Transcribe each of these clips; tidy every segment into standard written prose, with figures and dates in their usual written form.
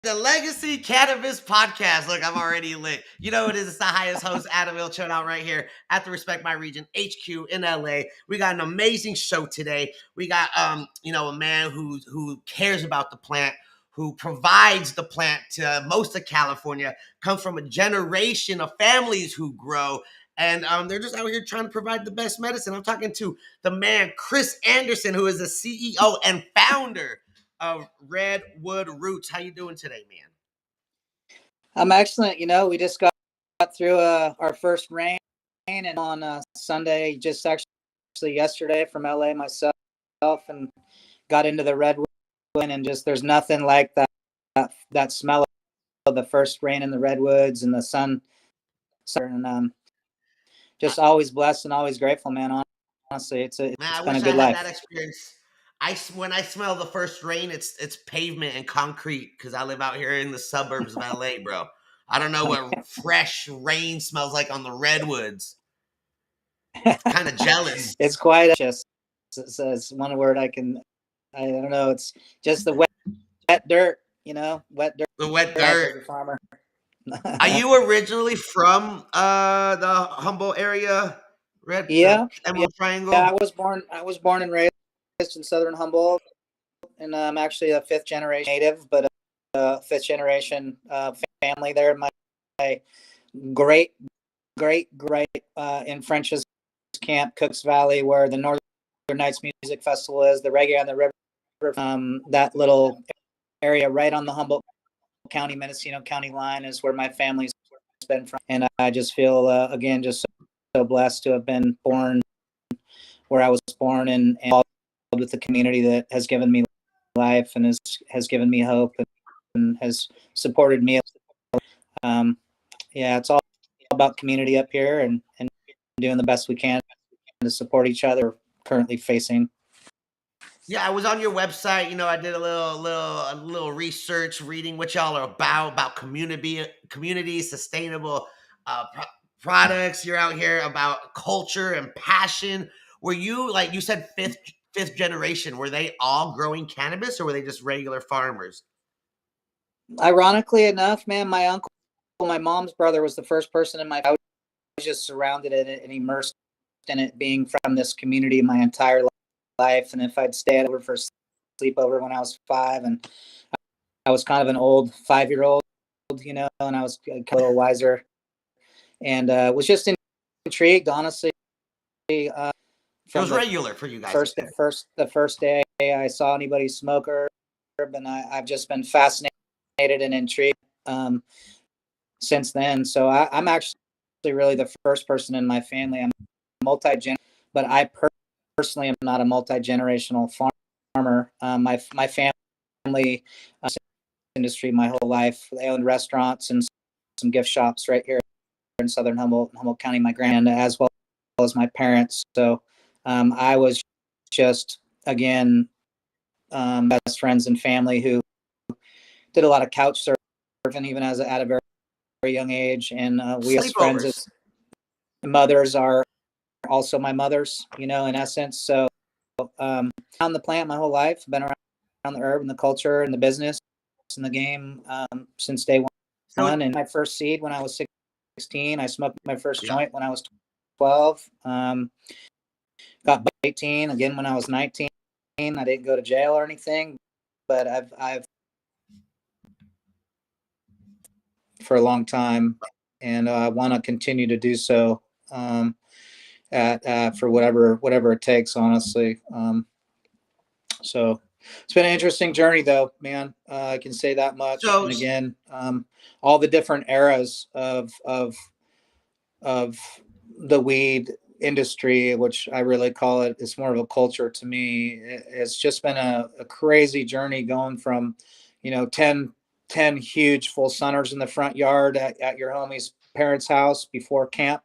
The Legacy Cannabis Podcast. Look, I'm already lit. You know it is. It's the highest host, Adam Ilchon, out right here at the Respect My Region HQ in LA. We got an amazing show today. We got a man who cares about the plant, who provides the plant to most of California, comes from a generation of families who grow. And they're just out here trying to provide the best medicine. I'm talking to the man, Chris Anderson, who is the CEO and founder of Redwood Roots. How you doing today, man? I'm excellent. We just got through our first rain and on Sunday, just actually yesterday from LA myself, and got into the Redwood, and just there's nothing like that smell of the first rain in the redwoods and the sun, and just always blessed and always grateful, man. Honestly, it's been a good life. That experience. When I smell the first rain, it's pavement and concrete because I live out here in the suburbs of LA, bro. I don't know what fresh rain smells like on the redwoods. Kind of jealous. It's quite just. It's one word I don't know. It's just the wet dirt, wet dirt. The wet dirt. Farmer. Are you originally from the Humboldt area? Emerald Triangle. Yeah, I was born and raised in southern Humboldt, and I'm actually a fifth generation native, but fifth generation family there. My great in French's Camp, Cooks Valley, where the Northern Nights Music Festival is, the Reggae on the River, that little area right on the Humboldt County, Mendocino County line is where my family's been from. And I just feel, again, just so blessed to have been born where I was born and involved with the community that has given me life and has given me hope and has supported me. It's all about community up here and doing the best we can to support each other currently facing. Yeah, I was on your website. I did a little research, reading what y'all are about community, sustainable products. You're out here about culture and passion. Were you, like you said, fifth generation? Were they all growing cannabis, or were they just regular farmers? Ironically enough, man, my uncle, my mom's brother, was the first person in my. I was just surrounded in it and immersed in it, being from this community my entire life. And if I'd stayed over for sleepover when I was 5, and I was kind of an old 5-year-old, and I was a little wiser, and was just intrigued, honestly. It was regular for you guys. The first day I saw anybody smoke herb, and I've just been fascinated and intrigued since then. So I'm actually really the first person in my family. I'm multi-generational, but I personally am not a multi-generational farmer. My family industry my whole life. They owned restaurants and some gift shops right here in southern Humboldt County. My granddad, as well as my parents. So I was just, again, best friends and family who did a lot of couch surfing even at a very, very young age. And we as friends as mothers are also my mothers, in essence. So on the plant my whole life, been around the herb and the culture and the business and the game since day one. And my first seed when I was 16, I smoked my first joint when I was 12. Got 18 again when I was 19. I didn't go to jail or anything, but I've for a long time, and I want to continue to do so for whatever it takes, honestly. So it's been an interesting journey, though, man. I can say that much. So, and again, all the different eras of the weed industry, which I really call it's more of a culture to me. It's just been a crazy journey going from, 10 huge full sunners in the front yard at your homie's parents' house before camp.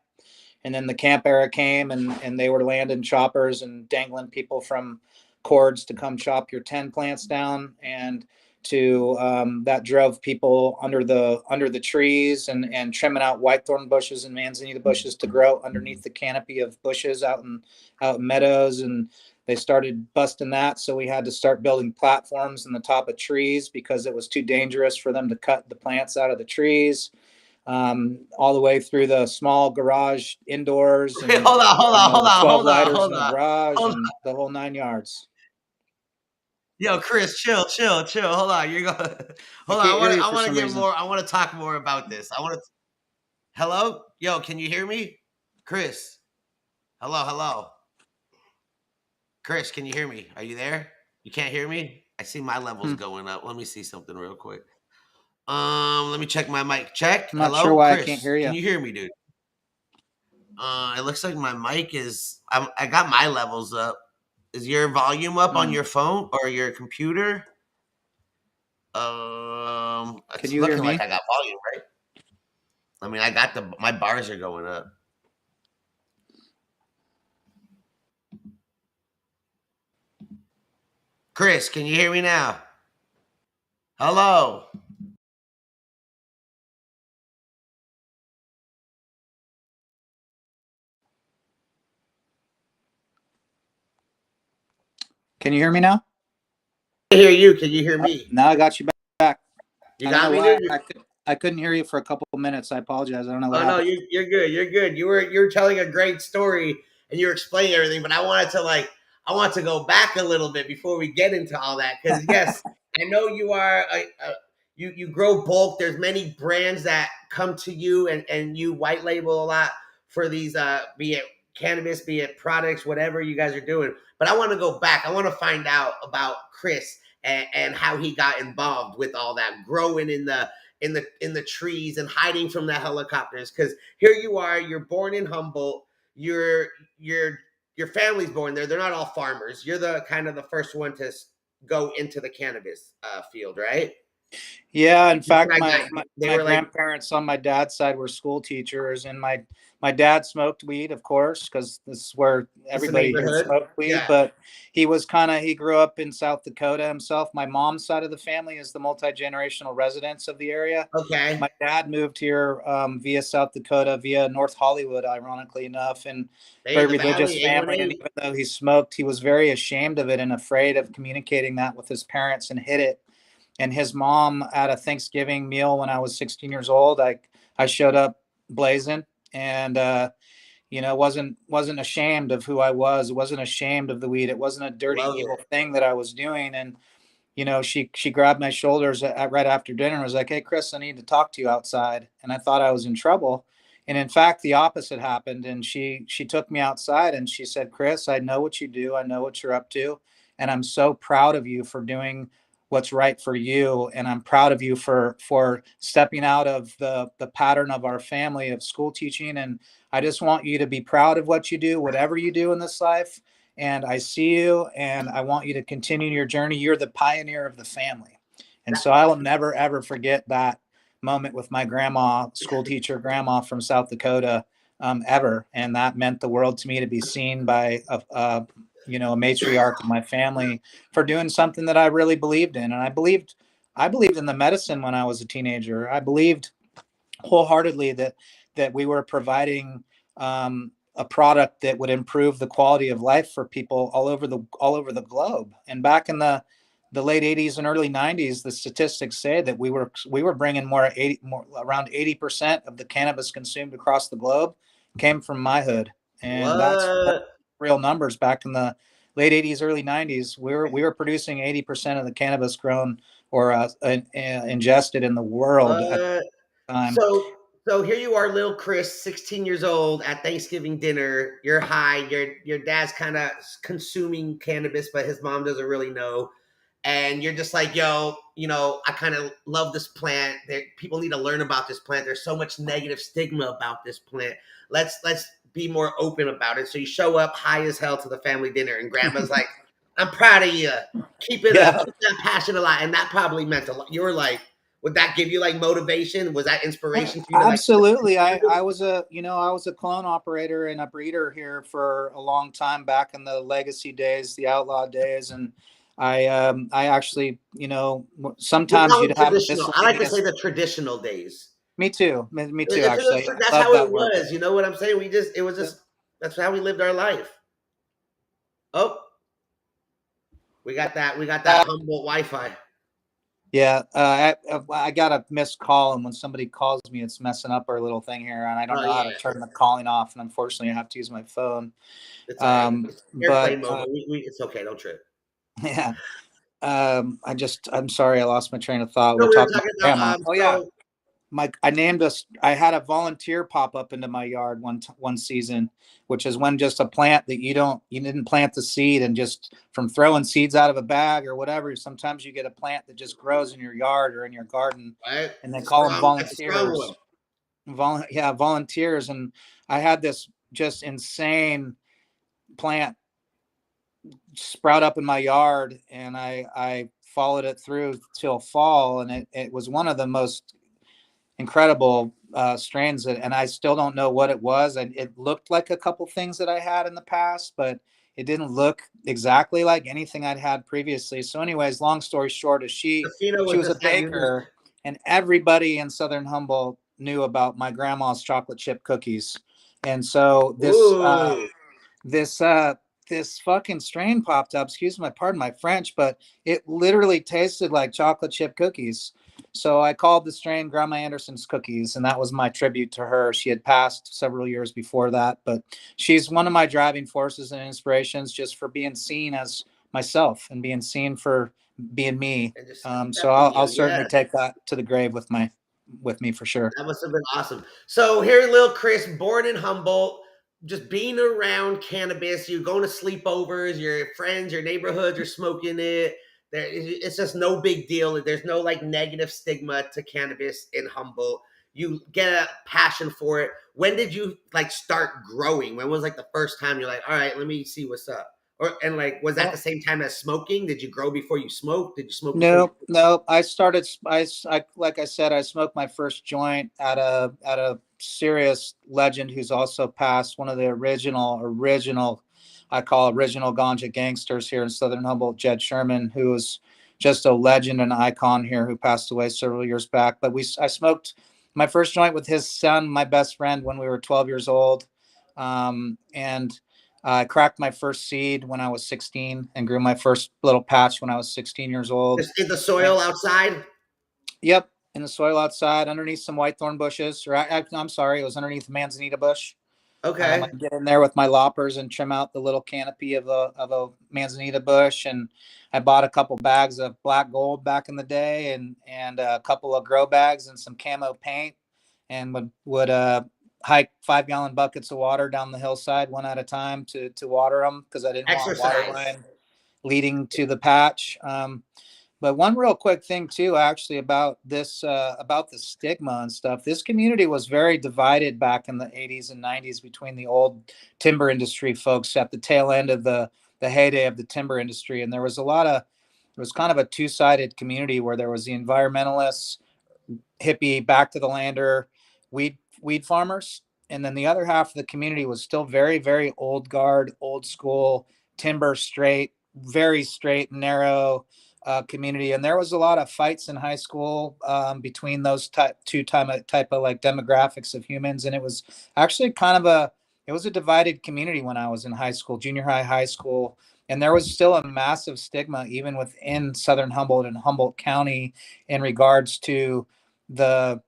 And then the camp era came and they were landing choppers and dangling people from cords to come chop your 10 plants down, and to that drove people under the trees and trimming out whitethorn bushes and manzanita bushes to grow underneath the canopy of bushes out in meadows. And they started busting that. So we had to start building platforms in the top of trees because it was too dangerous for them to cut the plants out of the trees. All the way through the small garage indoors Wait, and, the 12 lighters hold in the on, garage hold and the whole 9 yards. Yo, Chris, chill. Hold on, you're going. I Hold on. can't hear you I for want to some get reason. more. I want to talk more about this. I want to. Hello, yo, can you hear me, Chris? Hello, Chris. Can you hear me? Are you there? You can't hear me. I see my levels going up. Let me see something real quick. Let me check my mic. Check. I'm not sure Hello, why I can't Chris. hear Can you. you hear me, dude? It looks like my mic is. I got my levels up. Is your volume up on your phone or your computer? Can It's you hear looking like me? I got volume, right? I mean, I got my bars are going up. Chris, can you hear me now? Hello. Can you hear me now? I hear you. Can you hear me? Now I got you back. You I don't got know me, why dude? I couldn't hear you for a couple of minutes. I apologize. I don't know what Oh no, happened. you're good. You're good. You were telling a great story and you were explaining everything, but I want to go back a little bit before we get into all that because yes, I know you are you grow bulk. There's many brands that come to you and you white label a lot for these be it cannabis, be it products, whatever you guys are doing. But I want to go back. I want to find out about Chris and how he got involved with all that growing in the trees and hiding from the helicopters because here you are, you're born in Humboldt, you're your family's born there, they're not all farmers, you're the kind of the first one to go into the cannabis field, right? Yeah, in fact, I my, got my they my were like grandparents on my dad's side were school teachers, and my dad smoked weed, of course, because this is where it's a everybody here neighborhood, smoked weed. yeah, But he grew up in South Dakota himself. My mom's side of the family is the multi-generational residents of the area. okay, My dad moved here via South Dakota, via North Hollywood, ironically enough, and hey, very the religious valley family. And 818, even though he smoked, he was very ashamed of it and afraid of communicating that with his parents and hid it. And his mom at a Thanksgiving meal when I was 16 years old, I showed up blazing and wasn't ashamed of who I was. Wasn't ashamed of the weed. It wasn't a dirty, love evil it. thing that I was doing. And she grabbed my shoulders right after dinner and was like, "Hey, Chris, I need to talk to you outside." And I thought I was in trouble. And in fact, the opposite happened. And she took me outside and she said, "Chris, I know what you do. I know what you're up to. And I'm so proud of you for doing what's right for you. And I'm proud of you for stepping out of the pattern of our family of school teaching. And I just want you to be proud of what you do, whatever you do in this life, and I see you and I want you to continue your journey. You're the pioneer of the family." And so I will never, ever forget that moment with my grandma, school teacher grandma from South Dakota, ever. And that meant the world to me to be seen by a matriarch of my family for doing something that I really believed in. And I believed in the medicine when I was a teenager. I believed wholeheartedly that we were providing a product that would improve the quality of life for people all over the globe. And back in the late 80s and early 90s, the statistics say that we were bringing around 80% of the cannabis consumed across the globe came from my hood. And that's What? real numbers. Back in the late 80s, early 90s, we were producing 80% of the cannabis grown or ingested in the world at What? the time. So here you are, little Chris, 16 years old at Thanksgiving dinner. You're high. Your dad's kind of consuming cannabis, but his mom doesn't really know. And you're just like, yo, I kind of love this plant. People need to learn about this plant. There's so much negative stigma about this plant. Let's be more open about it. So you show up high as hell to the family dinner, and grandma's like, I'm proud of you. Keep it up. Yeah, Keep that passion alive. And that probably meant a lot. You were like, would that give you like motivation? Was that inspiration for you to like? absolutely. I was a clone operator and a breeder here for a long time back in the legacy days, the outlaw days, and I actually, We sometimes call them you'd have traditional. I like to say miscellaneous. the traditional days. Me too. Me too. Actually, I That's love how it that word. was. You know what I'm saying? It was Yep. just that's how we lived our life. Oh. We got that. We got that Humboldt Wi-Fi. Yeah, I got a missed call, and when somebody calls me, it's messing up our little thing here, and I don't Oh know how yeah, to turn the calling off, and unfortunately, I have to use my phone. it's all right. It's airplane But mode, but it's okay. Don't trip. yeah, I'm sorry, I lost my train of thought. No, We're we were talking talking about about grandma. Oh yeah, so I had a volunteer pop up into my yard one season, which is when just a plant that you didn't plant the seed, and just from throwing seeds out of a bag or whatever, sometimes you get a plant that just grows in your yard or in your garden, right. and they It's a call them strong. That's a strong one. volunteers. Volunteers. And I had this just insane plant sprout up in my yard, and I followed it through till fall, and it was one of the most incredible strains and I still don't know what it was. And it looked like a couple things that I had in the past, but it didn't look exactly like anything I'd had previously. So anyways, long story short is The she pheno was was a just that unique. baker, and everybody in Southern Humboldt knew about my grandma's chocolate chip cookies. And so Ooh. this this fucking strain popped up, pardon my French, but it literally tasted like chocolate chip cookies. So I called the strain Grandma Anderson's cookies, and that was my tribute to her. She had passed several years before that, but she's one of my driving forces and inspirations, just for being seen as myself and being seen for being me. And just So accepting I'll you. certainly Yes. take that to the grave with me for sure. That must have been awesome. So here, little Chris, born in Humboldt, just being around cannabis, you going to sleepovers, your friends, your neighborhoods are smoking it. It's just no big deal. There's no like negative stigma to cannabis in Humboldt. You get a passion for it. When did you like start growing? When was like the first time you're like, all right, let me see what's up? And like, was that the same time as smoking? Did you grow before you smoked? Did you smoke before you? No. I started. Like I said, I smoked my first joint at a serious legend who's also passed. One of the original, I call original ganja gangsters here in Southern Humboldt, Jed Sherman, who was just a legend and icon here, who passed away several years back. But I smoked my first joint with his son, my best friend, when we were 12 years old, and I cracked my first seed when I was 16 and grew my first little patch when I was 16 years old. Just in the And soil outside? yep, in the soil outside underneath some whitethorn bushes. I'm sorry, it was underneath a manzanita bush. Okay. I'd get in there with my loppers and trim out the little canopy of a manzanita bush. And I bought a couple bags of black gold back in the day, and a couple of grow bags and some camo paint, and would hike 5-gallon buckets of water down the hillside one at a time to water them, because I didn't want water Exercise. line leading to the patch. But one real quick thing too, actually, about the stigma and stuff. This community was very divided back in the 80s and 90s between the old timber industry folks at the tail end of the heyday of the timber industry. And there was kind of a two-sided community, where there was the environmentalists, hippie, back to the lander, weed farmers, and then the other half of the community was still very, very old guard, old school, timber straight, very straight, narrow community. And there was a lot of fights in high school between those type of like demographics of humans. And it was actually it was a divided community when I was in high school, junior high school. And there was still a massive stigma even within Southern Humboldt and Humboldt County in regards to the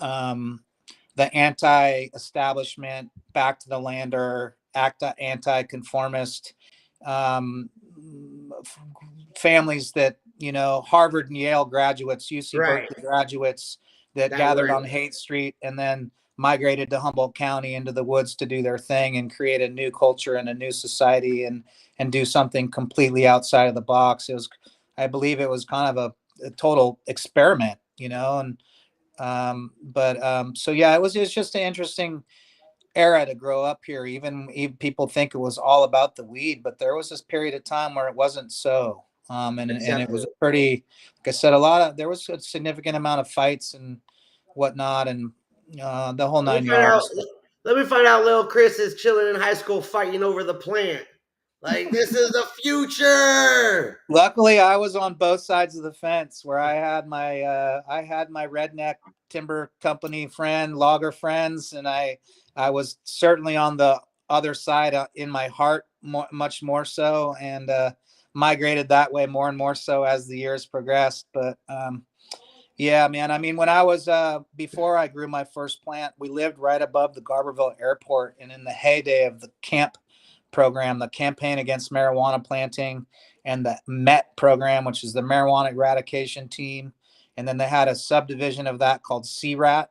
um, the anti-establishment, back to the lander, anti-conformist um, families that, Harvard and Yale graduates, UC Right. Berkeley graduates, that That gathered were on Haight Street and then migrated to Humboldt County into the woods to do their thing and create a new culture and a new society, and do something completely outside of the box. I believe it was kind of a total experiment, and so yeah, it's just an interesting era to grow up here. Even people think it was all about the weed, but there was this period of time where it wasn't so. And it was accepted. a pretty, like I said, there was a significant amount of fights and whatnot, and the whole Let me nine find out. yards. Let me find out. Little Chris is chilling in high school, fighting over the plant. Like this is the future. Luckily, I was on both sides of the fence, where I had my redneck timber company logger friends, and I was certainly on the other side in my heart, much more so. And migrated that way more and more so as the years progressed. But yeah, man. I mean, when I was before I grew my first plant, we lived right above the Garberville Airport, and in the heyday of the CAMP program, the Campaign Against Marijuana Planting, and the MET program, which is the Marijuana Eradication Team, and then they had a subdivision of that called CRAT.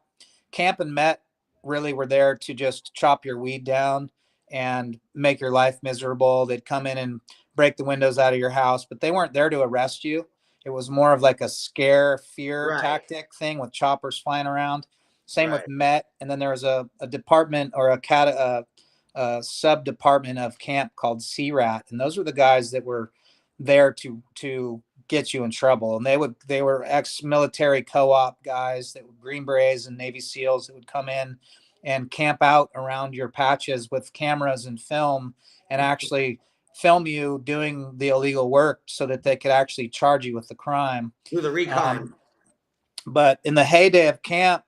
CAMP and MET really were there to just chop your weed down and make your life miserable. They'd come in and break the windows out of your house, but they weren't there to arrest you. It was more of like a scare, fear tactic thing with choppers flying around. Same with MET. And then there was a department or a sub department of camp called CRAT. And those were the guys that were there to get you in trouble. And they were ex-military co-op guys, that were Green Berets and Navy SEALs, that would come in and camp out around your patches with cameras and film, and actually film you doing the illegal work so that they could actually charge you with the crime. Do the recon. But in the heyday of camp,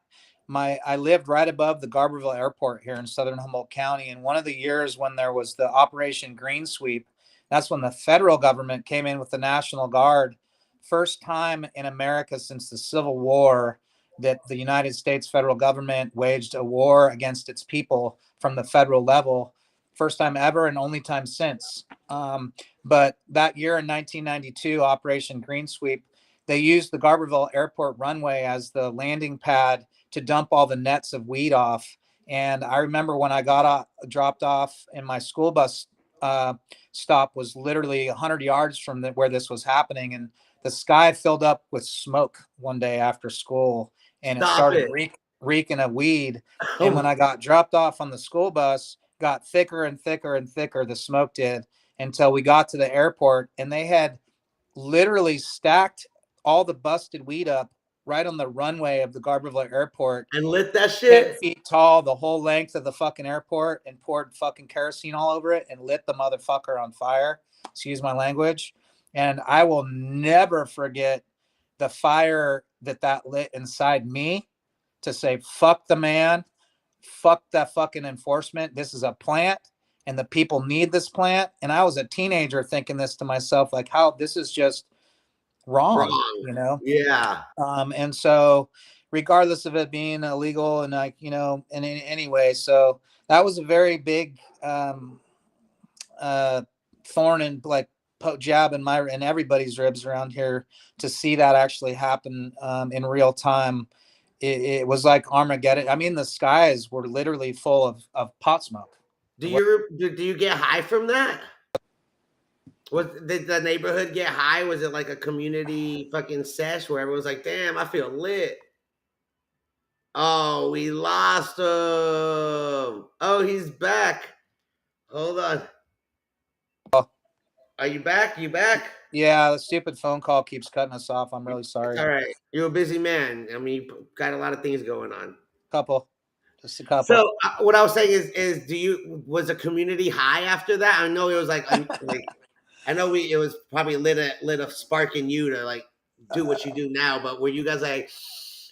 I lived right above the Garberville Airport here in southern Humboldt County. And one of the years when there was the Operation Green Sweep, that's when the federal government came in with the National Guard. First time in America since the Civil War that the United States federal government waged a war against its people from the federal level. First time ever and only time since. But that year in 1992, Operation Green Sweep, they used the Garberville Airport runway as the landing pad to dump all the nets of weed off. And I remember when I dropped off, and my school bus stop was literally 100 yards from where this was happening. And the sky filled up with smoke one day after school, and it started reeking of weed. And when I got dropped off on the school bus, got thicker and thicker and thicker, the smoke did, until we got to the airport, and they had literally stacked all the busted weed up right on the runway of the Garberville Airport and lit that shit 10 feet tall, the whole length of the fucking airport, and poured fucking kerosene all over it and lit the motherfucker on fire. Excuse my language. And I will never forget the fire that lit inside me, to say, fuck the man, fuck that fucking enforcement. This is a plant, and the people need this plant. And I was a teenager thinking this to myself, like, how this is just wrong. You know? Yeah. And so regardless of it being illegal, and like, you know, and anyway, so that was a very big thorn and like jab in everybody's ribs around here, to see that actually happen in real time. It was like Armageddon. I mean, the skies were literally full of pot smoke. Do you get high from that? Did the neighborhood get high? Was it like a community fucking sesh where everyone's like, damn, I feel lit? Oh, we lost him. Oh, he's back. Hold on. Are you back? You back? Yeah, the stupid phone call keeps cutting us off. I'm really sorry. It's all right. You're a busy man. I mean, you got a lot of things going on. Just a couple. So what I was saying is, was the community high after that? I know it was like I know it was probably lit a spark in you to like do what you do now, but were you guys like,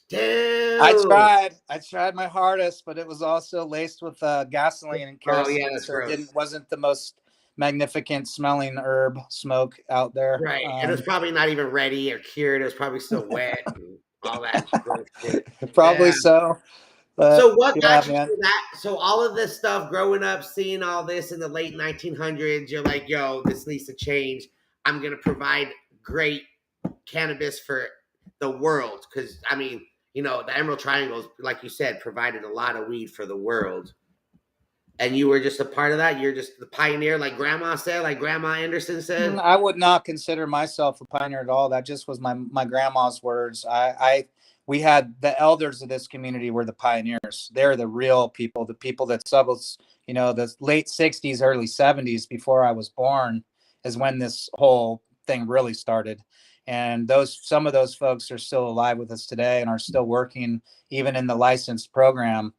damn? I tried my hardest, but it was also laced with gasoline and kerosene. Oh, yeah, so it wasn't the most magnificent smelling herb smoke out there. Right. And it was probably not even ready or cured. It was probably still wet and all that shit. Probably so. So what got you to that? So all of this stuff, growing up, seeing all this in the late 1900s, you're like, yo, this needs to change. I'm going to provide great cannabis for the world. Because, I mean, you know, the Emerald Triangles, like you said, provided a lot of weed for the world. And you were just a part of that? You're just the pioneer, like Grandma said, like Grandma Anderson said? I would not consider myself a pioneer at all. That just was my grandma's words. We had the elders of this community were the pioneers. They're the real people, the people that you know, the late 60s, early 70s, before I was born, is when this whole thing really started. And some of those folks are still alive with us today and are still working even in the licensed program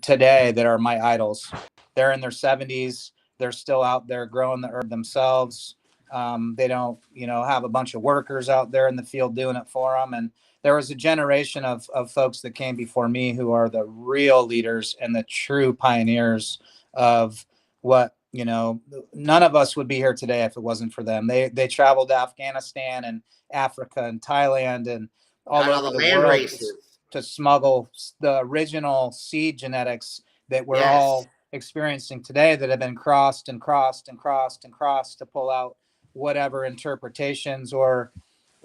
today, that are my idols. They're in their 70s. They're still out there growing the herb themselves. They don't, you know, have a bunch of workers out there in the field doing it for them. And there was a generation of folks that came before me who are the real leaders and the true pioneers of what you know, none of us would be here today if it wasn't for them. They traveled to Afghanistan and Africa and Thailand and all Got all over the the land world races. to smuggle the original seed genetics that we're Yes. all experiencing today, that have been crossed and crossed and crossed and crossed to pull out whatever interpretations or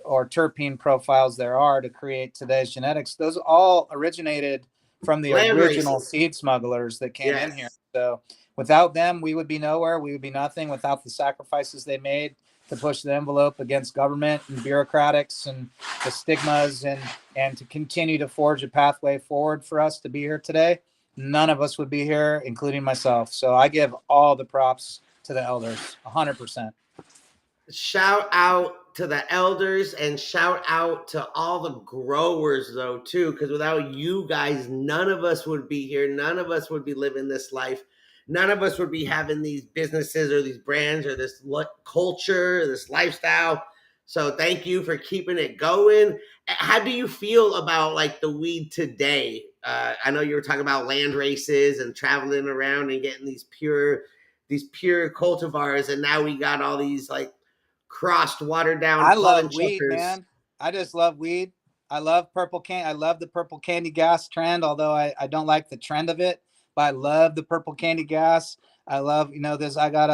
terpene profiles there are to create today's genetics. Those all originated from the Land original races. seed smugglers that came in here. Yes. So without them, we would be nowhere. We would be nothing without the sacrifices they made to push the envelope against government and bureaucratics and the stigmas, and to continue to forge a pathway forward for us to be here today. None of us would be here, including myself. So I give all the props to the elders, 100%. Shout out to the elders and shout out to all the growers though too, because without you guys, none of us would be here. None of us would be living this life. None of us would be having these businesses or these brands or this culture, this lifestyle. So thank you for keeping it going. How do you feel about like the weed today? I know you were talking about land races and traveling around and getting these pure cultivars, and now we got all these like crossed, watered down I pollen love weed, checkers. man. I just love weed. I love purple can. I love the purple candy gas trend, although I don't like the trend of it. But I love the purple candy gas. I love, you know, this. I got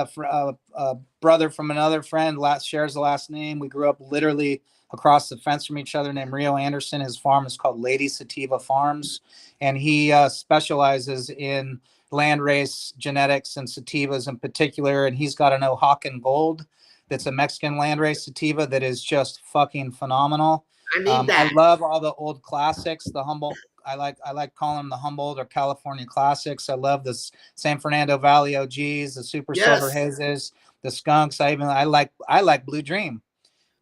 a brother from another friend. Shares the last name. We grew up literally across the fence from each other, named Rio Anderson. His farm is called Lady Sativa Farms, and he specializes in landrace genetics and sativas in particular. And he's got an Oaxacan Gold that's a Mexican landrace sativa that is just fucking phenomenal. I need I that. love all the old classics, the Humboldt. I like calling them the Humboldt or California classics. I love this San Fernando Valley OGs, the Super Silver Yes. Hazes, the Skunks. I like Blue Dream.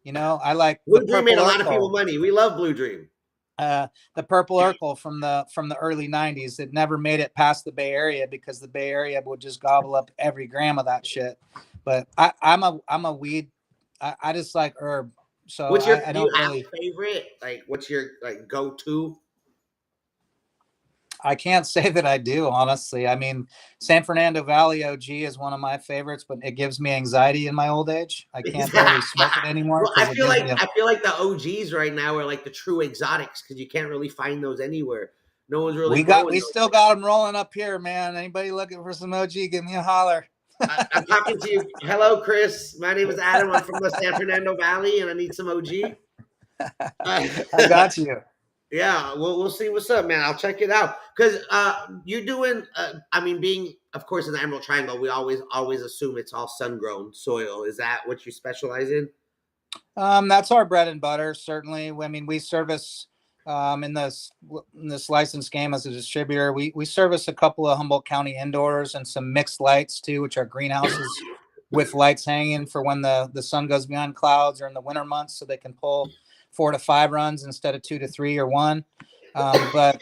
You know, I like the Blue Dream made Purple a lot of people Urkel. money. We love Blue Dream. The Purple Urkel from the early '90s that never made it past the Bay Area because the Bay Area would just gobble up every gram of that shit. But I'm a weed. I just like herb, so What's your? I Do you don't have really. a favorite? Like, what's your like go to? I can't say that I do, honestly. I mean, San Fernando Valley OG is one of my favorites, but it gives me anxiety in my old age. I can't really smoke it anymore Well, I because it feel gives like me a. the OGs right now are like the true exotics because you can't really find those anywhere. No one's really We growing still those. got them rolling up here, man. Anybody looking for some OG, give me a holler. I'm talking to you. Hello, Chris. My name is Adam. I'm from the San Fernando Valley, and I need some OG. I got you. Yeah, we'll see what's up, man. I'll check it out because you're doing. I mean, being of course in the Emerald Triangle, we always assume it's all sun grown soil. Is that what you specialize in? That's our bread and butter, certainly. I mean, we service in this license game as a distributor. We service a couple of Humboldt County indoors and some mixed lights too, which are greenhouses with lights hanging for when the sun goes behind clouds or in the winter months, so they can pull 4 to 5 runs instead of 2 to 3 or 1. But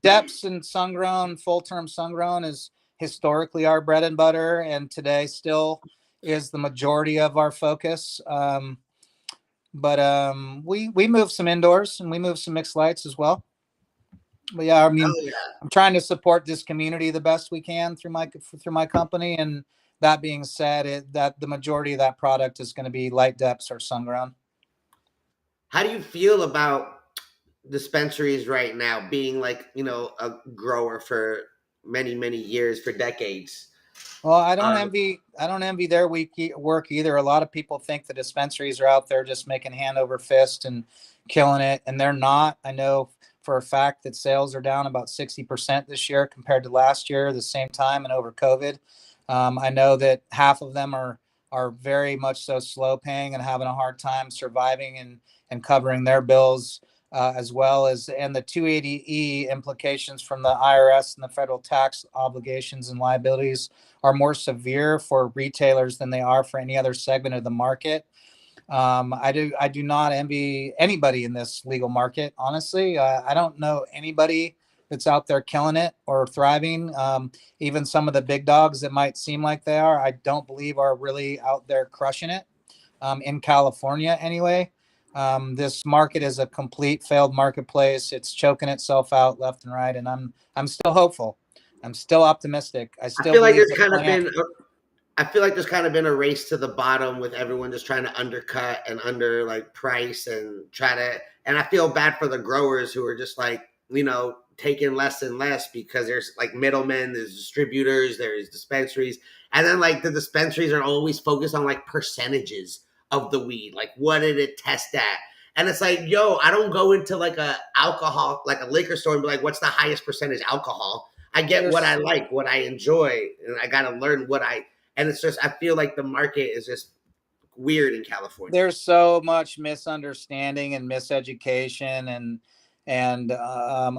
depths and sun grown, full term sun grown is historically our bread and butter, and today still is the majority of our focus. But we move some indoors and we move some mixed lights as well. But yeah, I mean, Oh yeah. I'm trying to support this community the best we can through my company. And that being said, that the majority of that product is going to be light depths or sun grown. How do you feel about dispensaries right now, being like a grower for many years, for decades? Well, Um, I don't envy their work either. A lot of people think the dispensaries are out there just making hand over fist and killing it, and they're not. I know for a fact that sales are down about 60% this year compared to last year, the same time and over COVID. I know that half of them are very much so slow paying and having a hard time surviving and covering their bills, as well as and the 280E implications from the IRS and the federal tax obligations and liabilities are more severe for retailers than they are for any other segment of the market. I do not envy anybody in this legal market. Honestly, I don't know anybody that's out there killing it or thriving. Even some of the big dogs that might seem like they are, I don't believe are really out there crushing it. In California, anyway. This market is a complete failed marketplace. It's choking itself out left and right, and I'm still hopeful. I'm still optimistic. I I still feel like believe there's the kind of plant. been I feel like there's kind of been a race to the bottom with everyone just trying to undercut and under like price and try to, and I feel bad for the growers who are just like, taking less and less because there's like middlemen, there's distributors, there's dispensaries. And then like the dispensaries are always focused on like percentages of the weed. Like what did it test at? And it's like, yo, I don't go into like like a liquor store and be like, what's the highest percentage alcohol? I get what I like, what I enjoy, and I got to learn and it's just, I feel like the market is just weird in California. There's so much misunderstanding and miseducation, and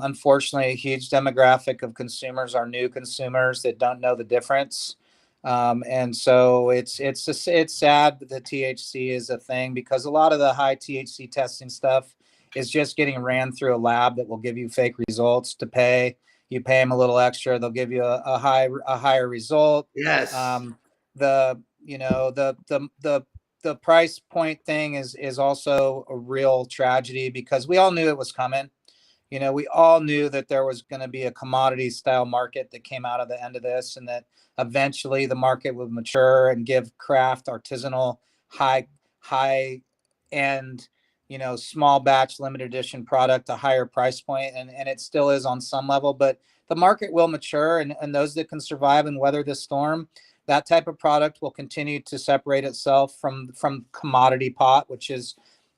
unfortunately, a huge demographic of consumers are new consumers that don't know the difference. And so it's sad that the THC is a thing, because a lot of the high THC testing stuff is just getting ran through a lab that will give you fake results to pay. You pay them a little extra, they'll give you a higher result. Yes. The price point thing is also a real tragedy, because we all knew it was coming. We all knew that there was going to be a commodity style market that came out of the end of this, and that eventually the market would mature and give craft, artisanal, high end, small batch limited edition product a higher price point. And it still is on some level, but the market will mature, and those that can survive and weather this storm, that type of product will continue to separate itself from commodity pot, which is,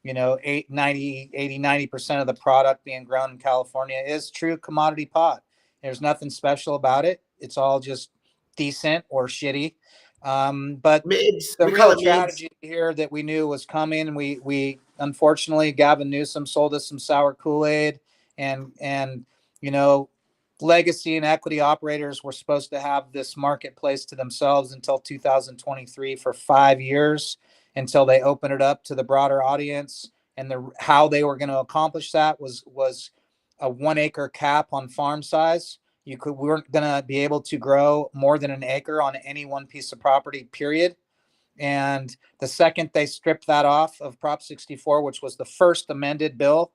90% of the product being grown in California is true commodity pot. There's nothing special about it. It's all just decent or shitty. But mids, the real tragedy here that we knew was coming, we unfortunately, Gavin Newsom sold us some sour Kool-Aid, and legacy and equity operators were supposed to have this marketplace to themselves until 2023 for 5 years, until they open it up to the broader audience. And how they were going to accomplish that was a 1 acre cap on farm size. We weren't going to be able to grow more than an acre on any one piece of property, period. And the second they stripped that off of Prop 64, which was the first amended bill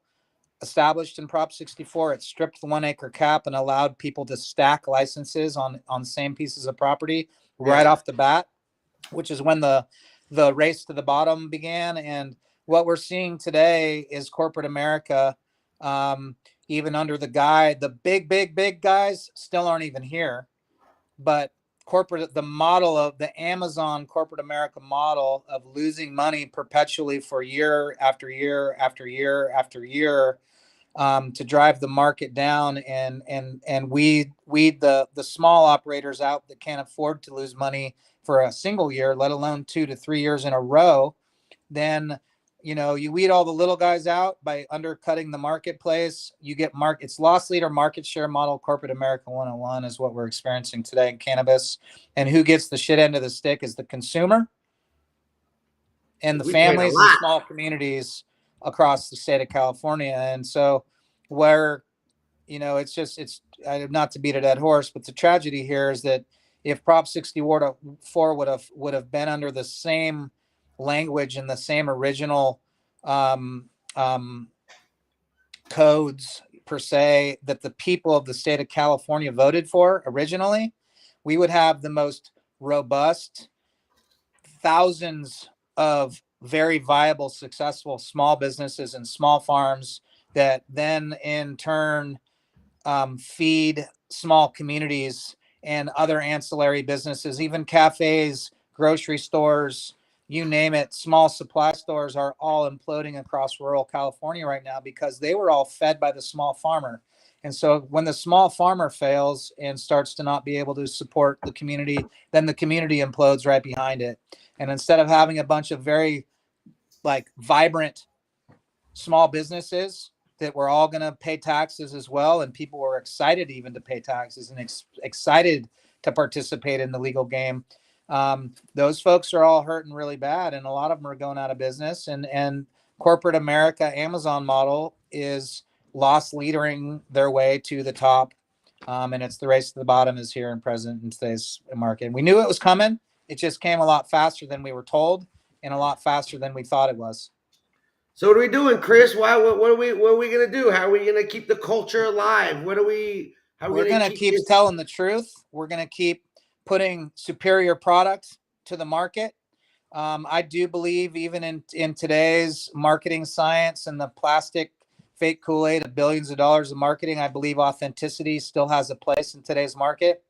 established in Prop 64, it stripped the 1 acre cap and allowed people to stack licenses on the same pieces of property right off the bat, which is when the race to the bottom began. And what we're seeing today is corporate America, even under the big guys still aren't even here, but the model of the Amazon corporate America model of losing money perpetually for year after year after year after year, to drive the market down and weed the small operators out that can't afford to lose money for a single year, let alone 2 to 3 years in a row. Then you weed all the little guys out by undercutting the marketplace. You get it's loss leader market share model. Corporate America 101 is what we're experiencing today in cannabis. And who gets the shit end of the stick is the consumer and the families and small communities across the state of California. And so where, it's not to beat a dead horse, but the tragedy here is that if Prop 64 would have been under the same language and the same original codes per se that the people of the state of California voted for originally, we would have the most robust, thousands of very viable, successful small businesses and small farms that then in turn feed small communities and other ancillary businesses, even cafes, grocery stores, you name it. Small supply stores are all imploding across rural California right now because they were all fed by the small farmer. And so when the small farmer fails and starts to not be able to support the community, then the community implodes right behind it. And instead of having a bunch of very vibrant small businesses that were all going to pay taxes as well, and people were excited even to pay taxes and excited to participate in the legal game, those folks are all hurting really bad, and a lot of them are going out of business. And corporate America Amazon model is loss leading their way to the top, and it's the race to the bottom is here in present in today's market. And we knew it was coming. It just came a lot faster than we were told, and a lot faster than we thought it was. So what are we doing, Chris? What are we gonna do? How are we gonna keep the culture alive? We're gonna keep telling the truth. We're gonna keep putting superior products to the market. I do believe even in today's marketing science and the plastic fake Kool-Aid of billions of dollars of marketing, I believe authenticity still has a place in today's market.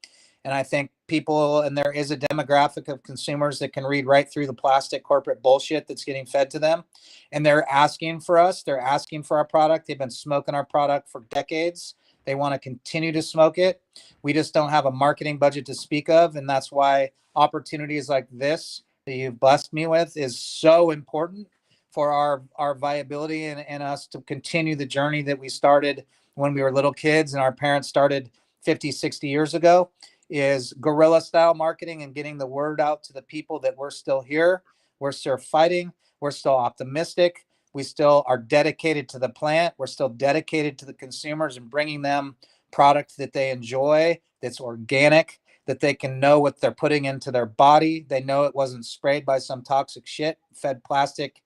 And I think people, and there is a demographic of consumers that can read right through the plastic corporate bullshit that's getting fed to them. And they're asking for us. They're asking for our product. They've been smoking our product for decades. They want to continue to smoke it. We just don't have a marketing budget to speak of. And that's why opportunities like this that you've blessed me with is so important for our viability and us to continue the journey that we started when we were little kids and our parents started 50, 60 years ago, is guerrilla style marketing and getting the word out to the people that we're still here. We're still fighting. We're still optimistic. We still are dedicated to the plant. We're still dedicated to the consumers and bringing them product that they enjoy, that's organic, that they can know what they're putting into their body. They know it wasn't sprayed by some toxic shit, fed plastic,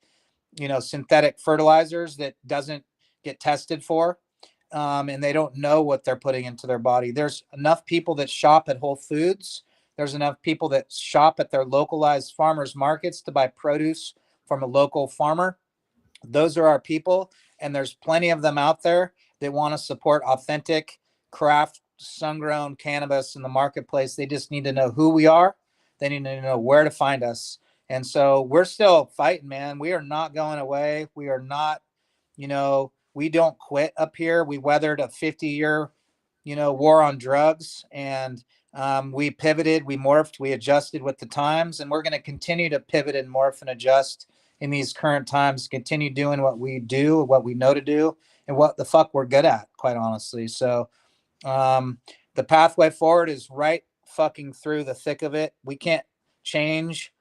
synthetic fertilizers that doesn't get tested for. And they don't know what they're putting into their body. There's enough people that shop at Whole Foods. There's enough people that shop at their localized farmers markets to buy produce from a local farmer. Those are our people. And there's plenty of them out there that want to support authentic craft sun-grown cannabis in the marketplace. They just need to know who we are. They need to know where to find us. And so we're still fighting, man. We are not going away. We are not, we don't quit up here. We weathered a 50-year, war on drugs, and we pivoted, we morphed, we adjusted with the times, and we're going to continue to pivot and morph and adjust in these current times, continue doing what we do, what we know to do, and what the fuck we're good at, quite honestly. So the pathway forward is right fucking through the thick of it. We can't change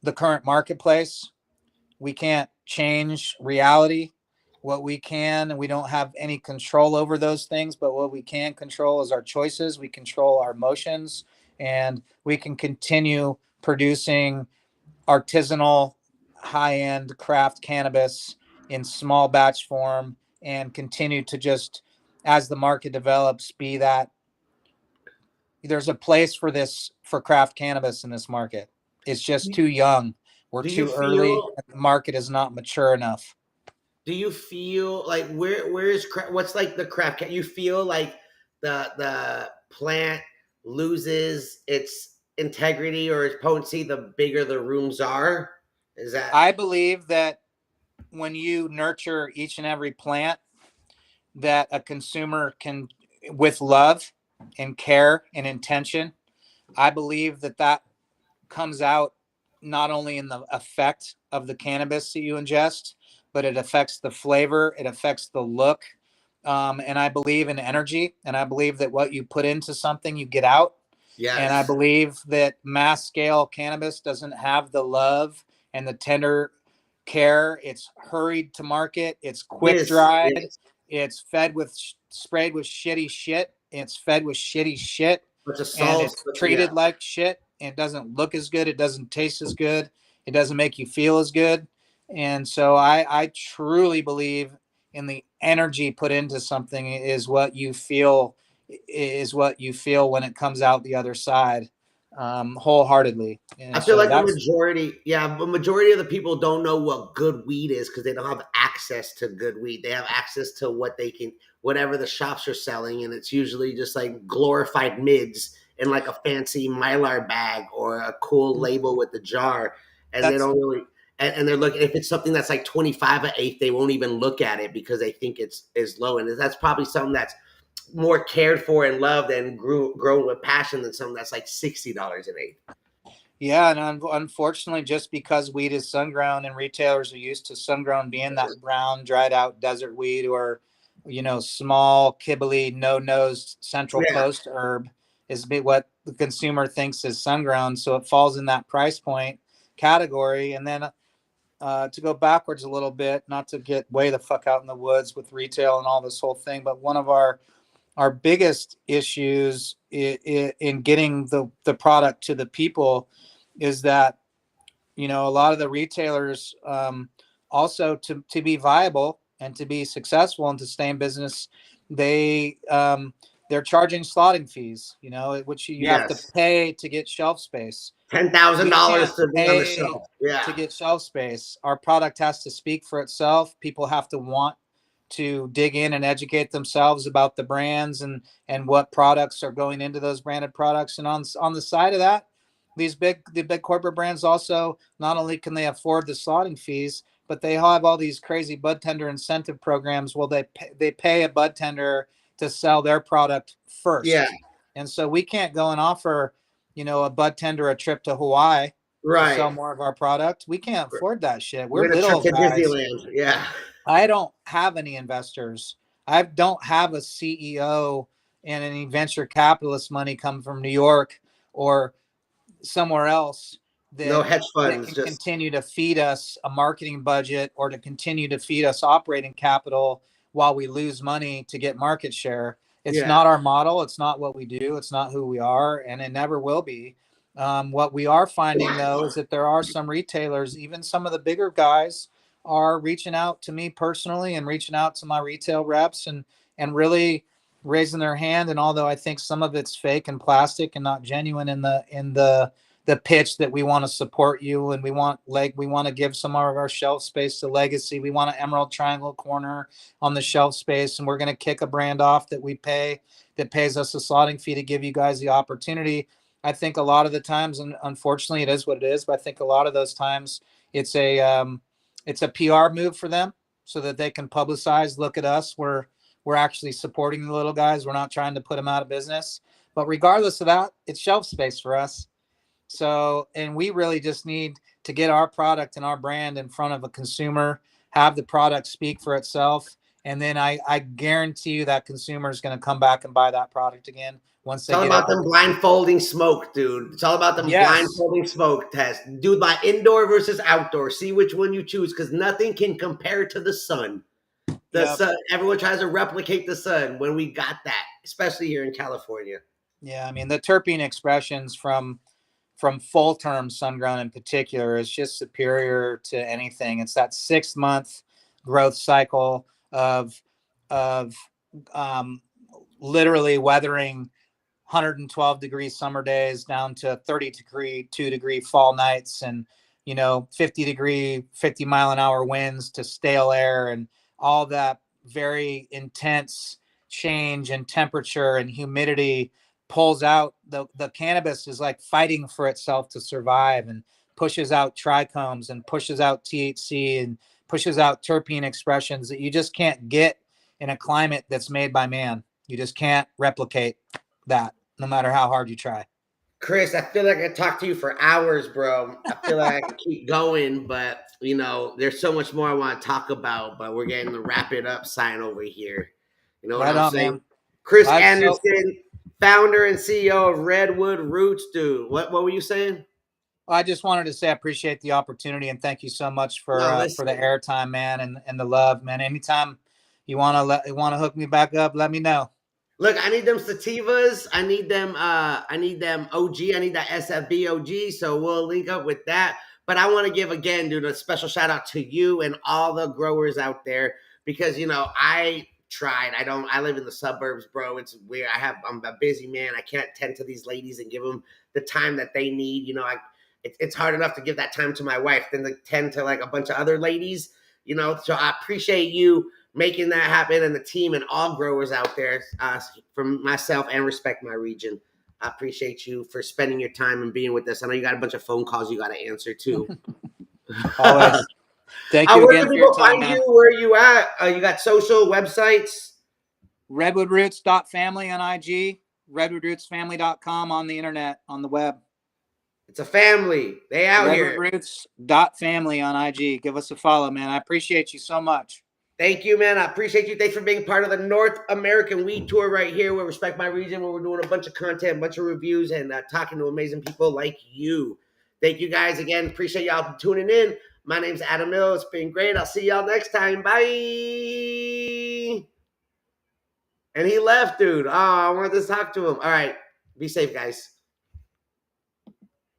the current marketplace. We can't change reality. What we can, and we don't have any control over those things, but what we can control is our choices. We control our emotions, and we can continue producing artisanal, high-end craft cannabis in small batch form and continue to just, as the market develops, be that there's a place for this, for craft cannabis in this market. It's just too young. We're too early. The market is not mature enough. Do you feel like where is what's like the craft? You feel like the plant loses its integrity or its potency the bigger the rooms are? Is that? I believe that when you nurture each and every plant, that a consumer can, with love and care and intention, I believe that comes out not only in the effect of the cannabis that you ingest, but it affects the flavor, it affects the look. And I believe in energy, and I believe that what you put into something, you get out. Yes. And I believe that mass scale cannabis doesn't have the love and the tender care. It's hurried to market. It's quick dried. Yes. It's sprayed with shitty shit. It's fed with shitty shit. And it's treated like shit. It doesn't look as good. It doesn't taste as good. It doesn't make you feel as good. And so I truly believe in the energy put into something is what you feel when it comes out the other side, wholeheartedly. And I feel like the majority of the people don't know what good weed is because they don't have access to good weed. They have access to whatever the shops are selling, and it's usually just like glorified mids in like a fancy Mylar bag or a cool label with the jar, and they don't really. And they're looking, if it's something that's like 25 an eighth, they won't even look at it because they think it's low. And that's probably something that's more cared for and loved and grown with passion than something that's like $60 an eighth. Yeah, and unfortunately, just because weed is sun-grown and retailers are used to sun-grown being that brown, dried out desert weed or, small, kibbly, no-nosed Central Coast herb is what the consumer thinks is sun-grown. So it falls in that price point category. And then to go backwards a little bit, not to get way the fuck out in the woods with retail and all this whole thing, but one of our biggest issues in getting the product to the people is that, a lot of the retailers also to be viable and to be successful and to stay in business, they're charging slotting fees, which you have to pay to get shelf space. $10,000 can't to be on the pay shelf. Yeah. to get shelf space. Our product has to speak for itself. People have to want to dig in and educate themselves about the brands and what products are going into those branded products. And on the side of that, the big corporate brands also, not only can they afford the slotting fees, but they have all these crazy bud tender incentive programs. Well, they pay a bud tender to sell their product first. Yeah. And so we can't go and offer, a bud tender a trip to Hawaii to Right. sell more of our product. We can't afford that shit. We're We're going to trip little to guys. Disneyland. Yeah. I don't have any investors. I don't have a CEO and any venture capitalist money come from New York or somewhere else No that hedge funds. can Just continue to feed us a marketing budget or to continue to feed us operating capital while we lose money to get market share. It's yeah. not our model. It's not what we do. It's not who we are, and it never will be. What we are finding though is that there are some retailers, even some of the bigger guys, are reaching out to me personally and reaching out to my retail reps and really raising their hand. And although I think some of it's fake and plastic and not genuine in the pitch that we want to support you and we want to give some of our shelf space to Legacy. We want an Emerald Triangle corner on the shelf space, and we're going to kick a brand off that that pays us a slotting fee to give you guys the opportunity. I think a lot of the times, and unfortunately it is what it is, but I think a lot of those times it's a PR move for them so that they can publicize, look at us. We're actually supporting the little guys. We're not trying to put them out of business. But regardless of that, it's shelf space for us. So, and we really just need to get our product and our brand in front of a consumer, have the product speak for itself. And then I guarantee you that consumer is going to come back and buy that product again once It's they all get about it. them blindfolding smoke, dude. It's all about them Yes. blindfolding smoke test. Do my indoor versus outdoor. See which one you choose because nothing can compare to the sun. The Yep. sun. Everyone tries to replicate the sun when we got that, especially here in California. Yeah. I mean, the terpene expressions from full term sun grown in particular is just superior to anything. It's that 6 month growth cycle of literally weathering 112-degree summer days down to 32-degree fall nights and 50 mile-an-hour winds to stale air and all that very intense change in temperature and humidity pulls out the cannabis is like fighting for itself to survive and pushes out trichomes and pushes out THC and pushes out terpene expressions that you just can't get in a climate that's made by man. You just can't replicate that no matter how hard you try. Chris, I feel like I could talk to you for hours, bro. I feel like I could keep going, but there's so much more I want to talk about, but we're getting the wrap it up sign over here. You know what Right I'm on, saying? man. Chris So Anderson, founder and CEO of Redwood Roots, dude. What were you saying? I just wanted to say I appreciate the opportunity and thank you so much for No, the listen. airtime, man, and the love, man. Anytime you want to hook me back up, let me know. Look, I need them sativas. I need them OG. I need that SFB OG. So we'll link up with that. But I want to give again, dude, a special shout out to you and all the growers out there because I tried. I live in the suburbs, bro. It's weird. I'm a busy man. I can't tend to these ladies and give them the time that they need. It's hard enough to give that time to my wife than to tend to like a bunch of other ladies. So I appreciate you making that happen and the team and all growers out there from myself and Respect My Region. I appreciate you for spending your time and being with us. I know you got a bunch of phone calls you got to answer too. Always. Thank you Where again can for your people time, find man. you? Where are you at? You got social websites? RedwoodRoots.family on IG, RedwoodRootsFamily.com on the internet, on the web. It's a family. They out here. RedwoodRoots.family on IG. Give us a follow, man. I appreciate you so much. Thank you, man. I appreciate you. Thanks for being part of the North American Weed Tour right here with Respect My Region, where we're doing a bunch of content, a bunch of reviews, and talking to amazing people like you. Thank you guys again. Appreciate y'all tuning in. My name's Adam Mill. It's been great. I'll see y'all next time. Bye. And he left, dude. Oh, I wanted to talk to him. All right. Be safe, guys.